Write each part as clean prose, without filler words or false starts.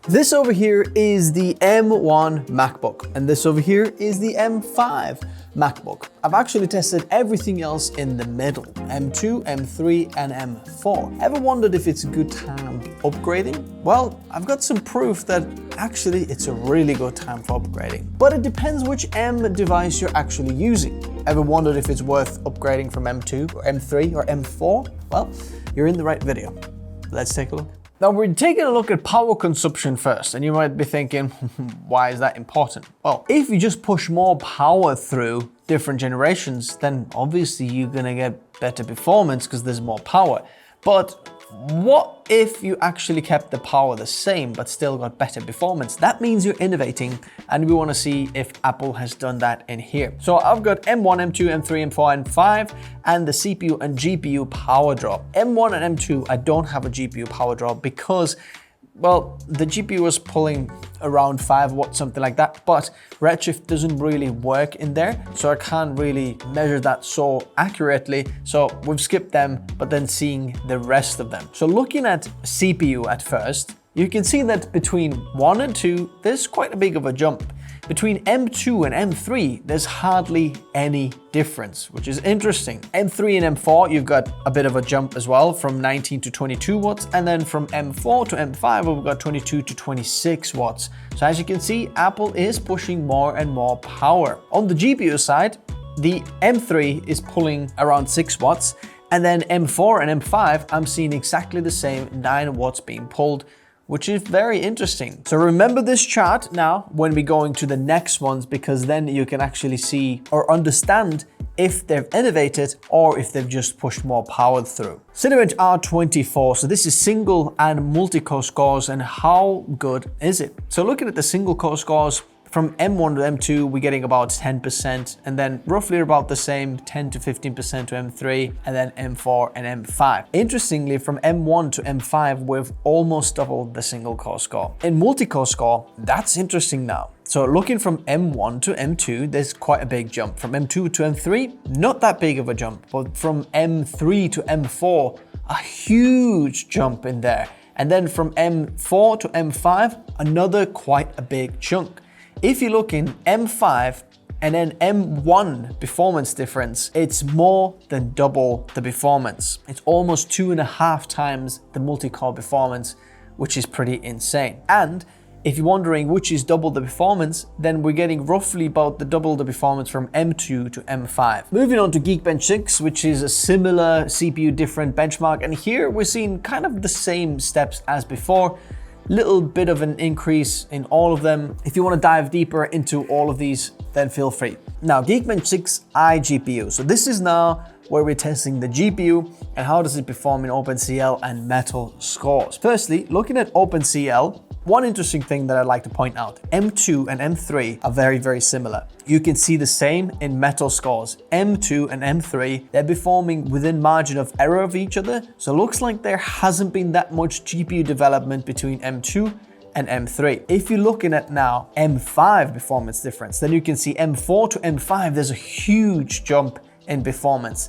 This over here is the M1 MacBook, and this over here is the M5 MacBook. I've actually tested everything else in the middle, M2, M3, and M4. Ever wondered if it's a good time upgrading? Well, I've got some proof that actually it's a really good time for upgrading. But it depends which M device you're actually using. Ever wondered if it's worth upgrading from M2 or M3 or M4? Well, you're in the right video. Let's take a look. Now we're taking a look at power consumption first, and you might be thinking, why is that important? Well, if you just push more power through different generations, then obviously you're gonna get better performance because there's more power. But what if you actually kept the power the same but still got better performance? That means you're innovating, and we want to see if Apple has done that in here. So I've got M1, M2, M3, M4, M5, and the CPU and GPU power drop. M1 and M2, I don't have a GPU power drop because, well, the GPU was pulling around 5 watts, something like that, but Redshift doesn't really work in there, so I can't really measure that so accurately. So we've skipped them, but then seeing the rest of them. So looking at CPU at first, you can see that between 1 and 2, there's quite a big of a jump. Between M2 and M3, there's hardly any difference, which is interesting. M3 and M4, you've got a bit of a jump as well, from 19 to 22 watts, and then from M4 to M5, we've got 22 to 26 watts. So as you can see, Apple is pushing more and more power. On the GPU side, the M3 is pulling around 6 watts, and then M4 and M5, I'm seeing exactly the same 9 watts being pulled, which is very interesting. So remember this chart now when we're going to the next ones, because then you can actually see or understand if they've innovated or if they've just pushed more power through. Cinebench R24, so this is single and multi-core scores, and how good is it? So looking at the single core scores, from M1 to M2, we're getting about 10%, and then roughly about the same, 10 to 15% to M3, and then M4 and M5. Interestingly, from M1 to M5, we've almost doubled the single core score. In multi-core score, that's interesting now. So looking from M1 to M2, there's quite a big jump. From M2 to M3, not that big of a jump, but from M3 to M4, a huge jump in there. And then from M4 to M5, another quite a big chunk. If you look in M5 and then M1 performance difference, it's more than double the performance. It's almost 2.5 times the multi-core performance, which is pretty insane. And if you're wondering which is double the performance, then we're getting roughly about double the performance from M2 to M5. Moving on to Geekbench 6, which is a similar CPU different benchmark. And here we're seeing kind of the same steps as before. Little bit of an increase in all of them. If you want to dive deeper into all of these, then feel free. Now, Geekbench 6 iGPU. So this is now where we're testing the GPU and how does it perform in OpenCL and Metal scores. Firstly, looking at OpenCL, one interesting thing that I'd like to point out, M2 and M3 are very, very similar. You can see the same in Metal scores. M2 and M3, they're performing within margin of error of each other. So it looks like there hasn't been that much GPU development between M2 and M3. If you're looking at now M5 performance difference, then you can see M4 to M5, there's a huge jump in performance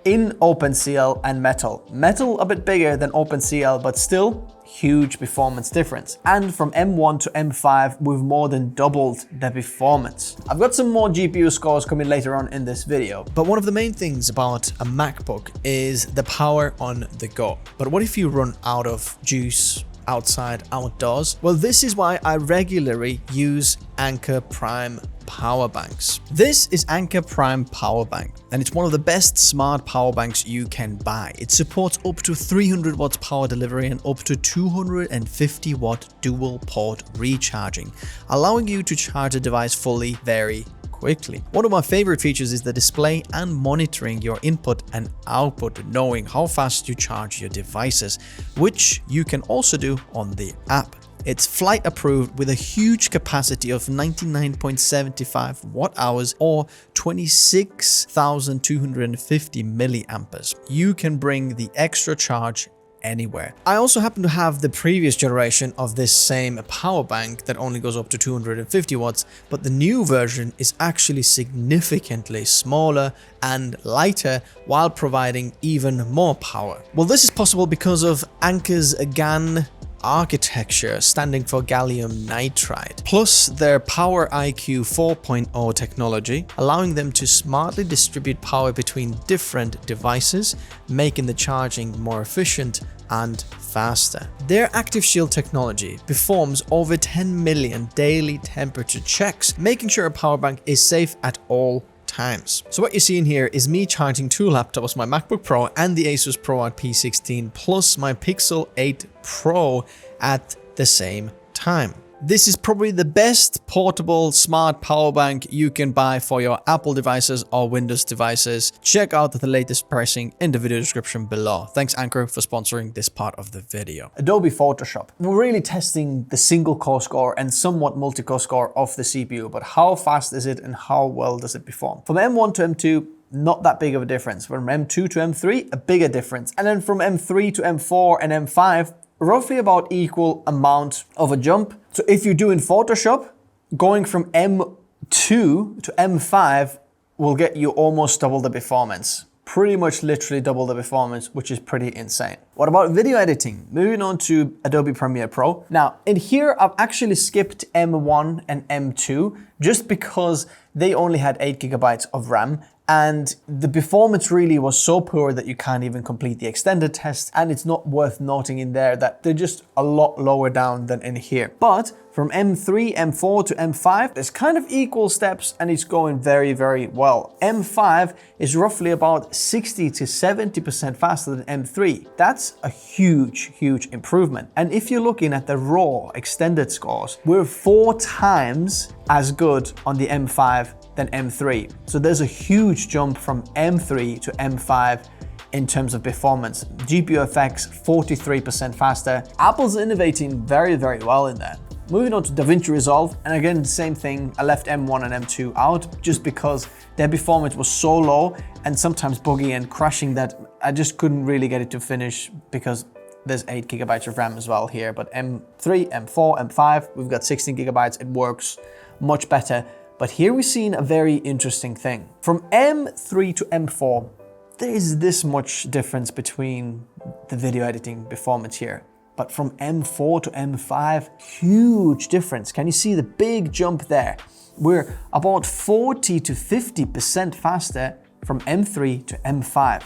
in OpenCL and Metal. Metal a bit bigger than OpenCL, but still huge performance difference. And from M1 to M5, we've more than doubled the performance. I've got some more GPU scores coming later on in this video. But one of the main things about a MacBook is the power on the go. But what if you run out of juice outside, outdoors? Well, this is why I regularly use Anker Prime power banks. This is Anker Prime Power Bank, and it's one of the best smart power banks you can buy. It supports up to 300 watts power delivery and up to 250 watt dual port recharging, allowing you to charge a device fully very quickly. One of my favorite features is the display and monitoring your input and output, knowing how fast you charge your devices, which you can also do on the app. It's flight approved with a huge capacity of 99.75 watt hours or 26,250 milliamperes. You can bring the extra charge anywhere. I also happen to have the previous generation of this same power bank that only goes up to 250 watts, but the new version is actually significantly smaller and lighter while providing even more power. Well, this is possible because of Anker's GaN architecture standing for gallium nitride, plus their Power IQ 4.0 technology, allowing them to smartly distribute power between different devices, making the charging more efficient and faster. Their Active Shield technology performs over 10 million daily temperature checks, making sure a power bank is safe at all times. So what you're seeing here is me charging two laptops, my MacBook Pro and the Asus ProArt P16 plus my Pixel 8 Pro at the same time. This is probably the best portable smart power bank you can buy for your Apple devices or Windows devices. Check out the latest pricing in the video description below. Thanks Anker for sponsoring this part of the video. Adobe Photoshop. We're really testing the single core score and somewhat multi-core score of the CPU, but how fast is it and how well does it perform? From M1 to M2, not that big of a difference. From M2 to M3, a bigger difference. And then from M3 to M4 and M5, roughly about equal amount of a jump. So if you're doing Photoshop, going from M2 to M5 will get you almost double the performance. Pretty much literally double the performance, which is pretty insane. What about video editing? Moving on to Adobe Premiere Pro. Now, in here, I've actually skipped M1 and M2 just because they only had 8 GB of RAM. And the performance really was so poor that you can't even complete the extended test. And it's not worth noting in there that they're just a lot lower down than in here. But from M3, M4 to M5, there's kind of equal steps and it's going very, very well. M5 is roughly about 60 to 70% faster than M3. That's a huge, huge improvement. And if you're looking at the raw extended scores, we're 4 times as good on the M5 than M3. So there's a huge jump from M3 to M5 in terms of performance. GPU effects 43% faster. Apple's innovating very, very well in there. Moving on to DaVinci Resolve, and again, same thing, I left M1 and M2 out just because their performance was so low and sometimes buggy and crashing that I just couldn't really get it to finish because there's 8 GB of RAM as well here. But M3, M4, M5, we've got 16 GB, it works much better. But here we're seeing a very interesting thing. From M3 to M4, there is this much difference between the video editing performance here. But from M4 to M5, huge difference. Can you see the big jump there? We're about 40 to 50% faster from M3 to M5.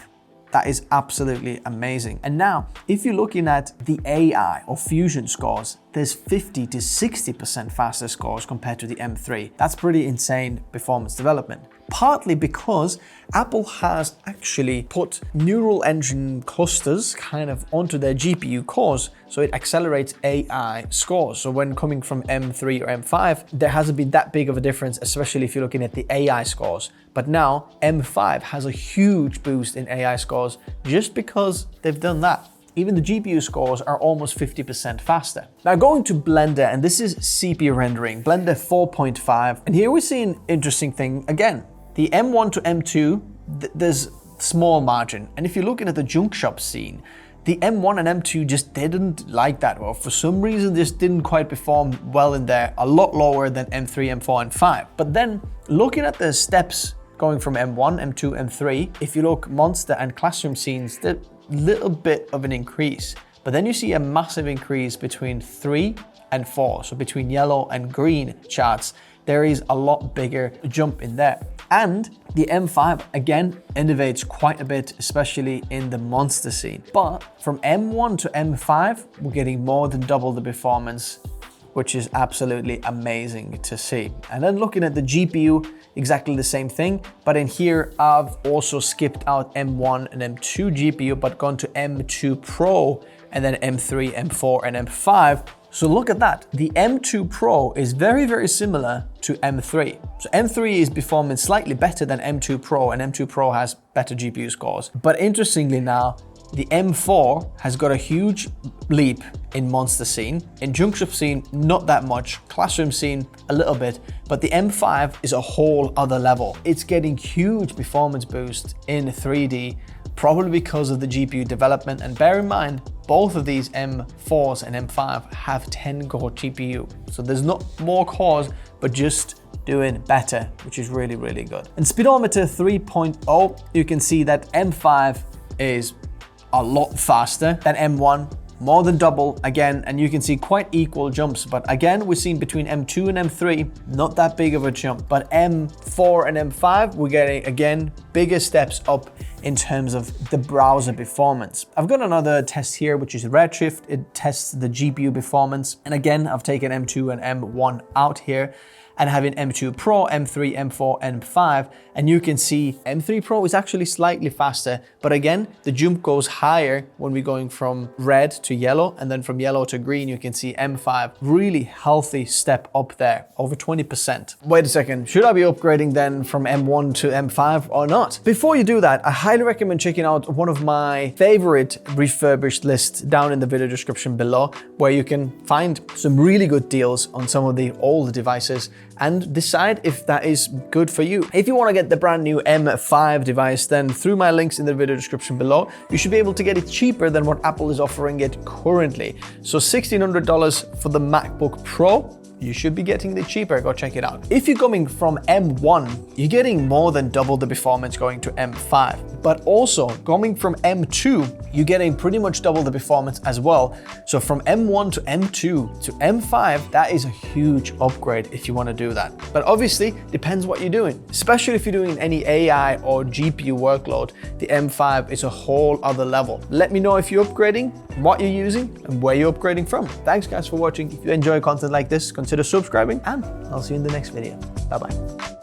That is absolutely amazing. And now, if you're looking at the AI or Fusion scores, there's 50 to 60% faster scores compared to the M3. That's pretty insane performance development. Partly because Apple has actually put neural engine clusters kind of onto their GPU cores, so it accelerates AI scores. So when coming from M3 or M5, there hasn't been that big of a difference, especially if you're looking at the AI scores. But now M5 has a huge boost in AI scores just because they've done that. Even the GPU scores are almost 50% faster. Now going to Blender, and this is CPU rendering, Blender 4.5. And here we see an interesting thing again. The M1 to M2, there's small margin. And if you're looking at the junk shop scene, the M1 and M2 just didn't like that well. For some reason, this didn't quite perform well in there, a lot lower than M3, M4, and 5. But then looking at the steps going from M1, M2, M3, if you look monster and classroom scenes, there's a little bit of an increase. But then you see a massive increase between 3 and 4. So between yellow and green charts, there is a lot bigger jump in there. And the M5, again, innovates quite a bit, especially in the monster scene. But from M1 to M5, we're getting more than double the performance, which is absolutely amazing to see. And then looking at the GPU, exactly the same thing. But in here, I've also skipped out M1 and M2 GPU, but gone to M2 Pro, and then M3, M4, and M5. So look at that. The M2 Pro is very, very similar to M3. So M3 is performing slightly better than M2 Pro, and M2 Pro has better GPU scores. But interestingly now, the M4 has got a huge leap in monster scene. In junk shop scene, not that much. Classroom scene, a little bit. But the M5 is a whole other level. It's getting huge performance boost in 3D, probably because of the GPU development. And bear in mind, both of these M4s and M5 have 10-core GPU. So there's not more cores, but just doing better, which is really, really good. In Speedometer 3.0, you can see that M5 is a lot faster than M1, more than double again, and you can see quite equal jumps. But again, we're seeing between M2 and M3, not that big of a jump, but M4 and M5, we're getting, again, bigger steps up in terms of the browser performance. I've got another test here, which is Redshift. It tests the GPU performance. And again, I've taken M2 and M1 out here and having M2 Pro, M3, M4, M5, and you can see M3 Pro is actually slightly faster, but again, the jump goes higher when we're going from red to yellow, and then from yellow to green, you can see M5, really healthy step up there, over 20%. Wait a second, should I be upgrading then from M1 to M5 or not? Before you do that, I highly recommend checking out one of my favorite refurbished lists down in the video description below, where you can find some really good deals on some of the older devices and decide if that is good for you. If you want to get the brand new M5 device, then through my links in the video description below, you should be able to get it cheaper than what Apple is offering it currently. So $1,600 for the MacBook Pro, you should be getting it cheaper. Go check it out. If you're coming from M1, you're getting more than double the performance going to M5. But also coming from M2, you're getting pretty much double the performance as well. So from M1 to M2 to M5, that is a huge upgrade if you want to do that. But obviously, depends what you're doing. Especially if you're doing any AI or GPU workload, the M5 is a whole other level. Let me know if you're upgrading, what you're using, and where you're upgrading from. Thanks guys for watching. If you enjoy content like this, consider subscribing, and I'll see you in the next video. Bye-bye.